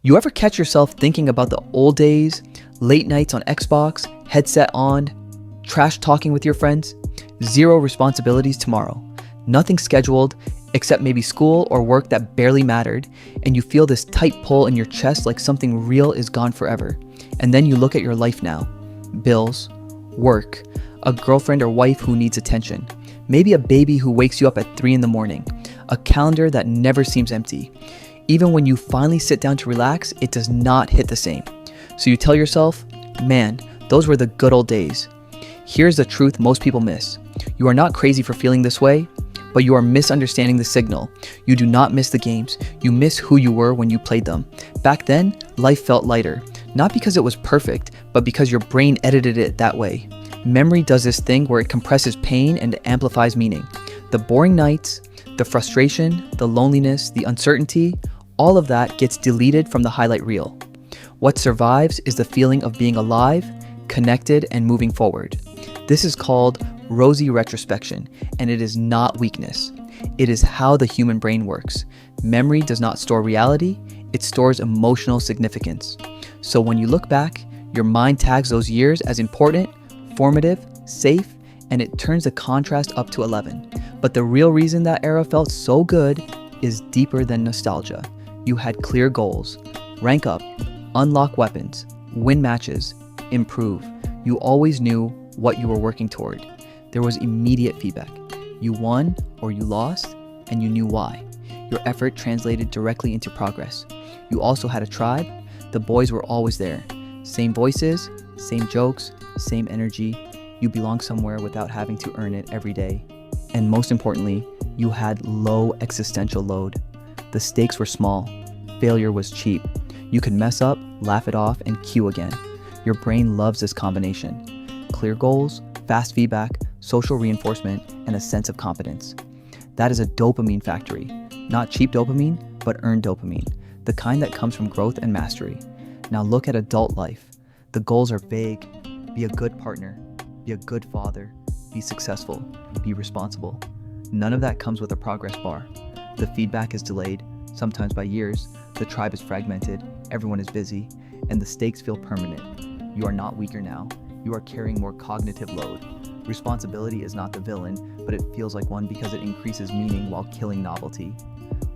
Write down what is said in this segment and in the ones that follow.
You ever catch yourself thinking about the old days, late nights on Xbox, headset on, trash talking with your friends? Zero responsibilities tomorrow. Nothing scheduled except maybe school or work that barely mattered, and you feel this tight pull in your chest like something real is gone forever. And then you look at your life now. Bills, work, a girlfriend or wife who needs attention, maybe a baby who wakes you up at 3 a.m, a calendar that never seems empty. Even when you finally sit down to relax, it does not hit the same. So you tell yourself, man, those were the good old days. Here's the truth most people miss. You are not crazy for feeling this way, but you are misunderstanding the signal. You do not miss the games. You miss who you were when you played them. Back then, life felt lighter, not because it was perfect, but because your brain edited it that way. Memory does this thing where it compresses pain and amplifies meaning. The boring nights, the frustration, the loneliness, the uncertainty, all of that gets deleted from the highlight reel. What survives is the feeling of being alive, connected, and moving forward. This is called rosy retrospection, and it is not weakness. It is how the human brain works. Memory does not store reality, it stores emotional significance. So when you look back, your mind tags those years as important, formative, safe, and it turns the contrast up to 11. But the real reason that era felt so good is deeper than nostalgia. You had clear goals: rank up, unlock weapons, win matches, improve. You always knew what you were working toward. There was immediate feedback. You won or you lost, and you knew why. Your effort translated directly into progress. You also had a tribe. The boys were always there. Same voices, same jokes, same energy. You belong somewhere without having to earn it every day. And most importantly, you had low existential load. The stakes were small. Failure was cheap. You could mess up, laugh it off, and cue again. Your brain loves this combination. Clear goals, fast feedback, social reinforcement, and a sense of competence. That is a dopamine factory. Not cheap dopamine, but earned dopamine. The kind that comes from growth and mastery. Now look at adult life. The goals are vague. Be a good partner. Be a good father. Be successful. Be responsible. None of that comes with a progress bar. The feedback is delayed, sometimes by years. The tribe is fragmented. Everyone is busy. And the stakes feel permanent. You are not weaker now. You are carrying more cognitive load. Responsibility is not the villain, but it feels like one because it increases meaning while killing novelty.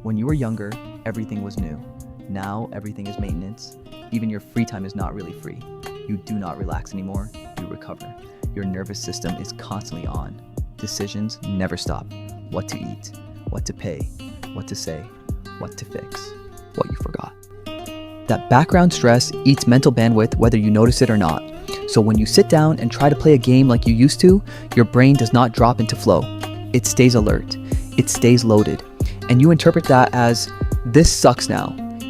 When you were younger, everything was new. Now, everything is maintenance. Even your free time is not really free. You do not relax anymore. You recover. Your nervous system is constantly on. Decisions never stop. What to eat, what to pay, what to say, what to fix, what you forgot. That background stress eats mental bandwidth whether you notice it or not. So when you sit down and try to play a game like you used to, your brain does not drop into flow. It stays alert. It stays loaded. And you interpret that as, this sucks now.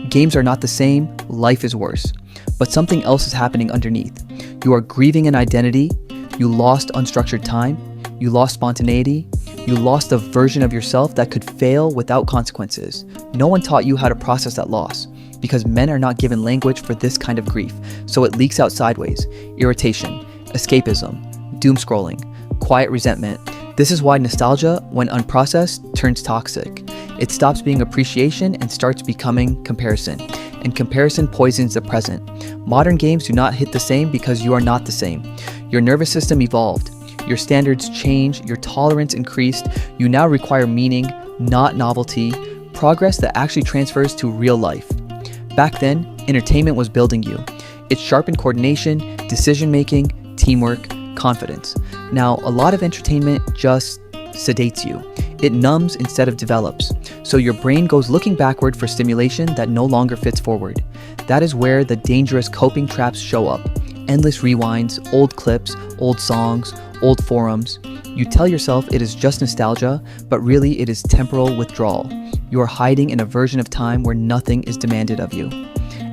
Games are not the same. Life is worse. But something else is happening underneath. You are grieving an identity. You lost unstructured time. You lost spontaneity. You lost a version of yourself that could fail without consequences. No one taught you how to process that loss, because men are not given language for this kind of grief, so it leaks out sideways. Irritation, escapism, doom scrolling, quiet resentment. This is why nostalgia, when unprocessed, turns toxic. It stops being appreciation and starts becoming comparison. And comparison poisons the present. Modern games do not hit the same because you are not the same. Your nervous system evolved. Your standards changed. Your tolerance increased. You now require meaning, not novelty, progress that actually transfers to real life. Back then, entertainment was building you. It sharpened coordination, decision-making, teamwork, confidence. Now, a lot of entertainment just sedates you. It numbs instead of develops. So your brain goes looking backward for stimulation that no longer fits forward. That is where the dangerous coping traps show up. Endless rewinds, old clips, old songs, old forums. You tell yourself it is just nostalgia, but really it is temporal withdrawal. You are hiding in a version of time where nothing is demanded of you.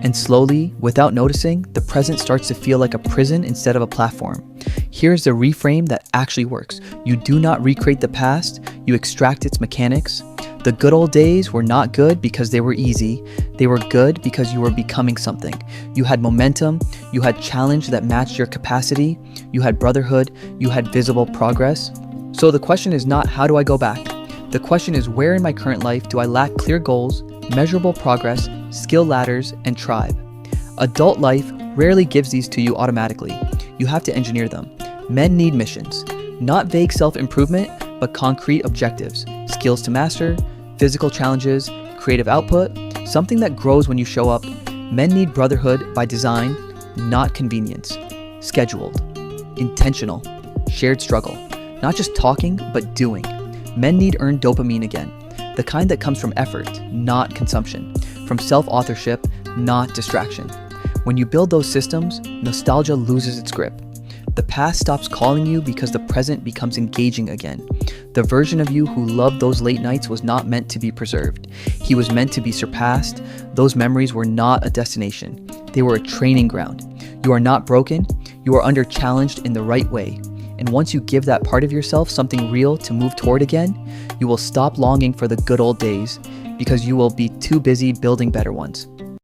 And slowly, without noticing, the present starts to feel like a prison instead of a platform. Here's the reframe that actually works. You do not recreate the past, you extract its mechanics. The good old days were not good because they were easy. They were good because you were becoming something. You had momentum, you had challenge that matched your capacity, you had brotherhood, you had visible progress. So the question is not, how do I go back? The question is, where in my current life do I lack clear goals, measurable progress, skill ladders, and tribe. Adult life rarely gives these to you automatically. You have to engineer them. Men need missions, not vague self-improvement, but concrete objectives, skills to master, physical challenges, creative output, something that grows when you show up. Men need brotherhood by design, not convenience. Scheduled, intentional, shared struggle. Not just talking, but doing. Men need earned dopamine again, the kind that comes from effort, not consumption, from self-authorship, not distraction. When you build those systems, nostalgia loses its grip. The past stops calling you because the present becomes engaging again. The version of you who loved those late nights was not meant to be preserved. He was meant to be surpassed. Those memories were not a destination. They were a training ground. You are not broken. You are under challenged in the right way. And once you give that part of yourself something real to move toward again, you will stop longing for the good old days because you will be too busy building better ones.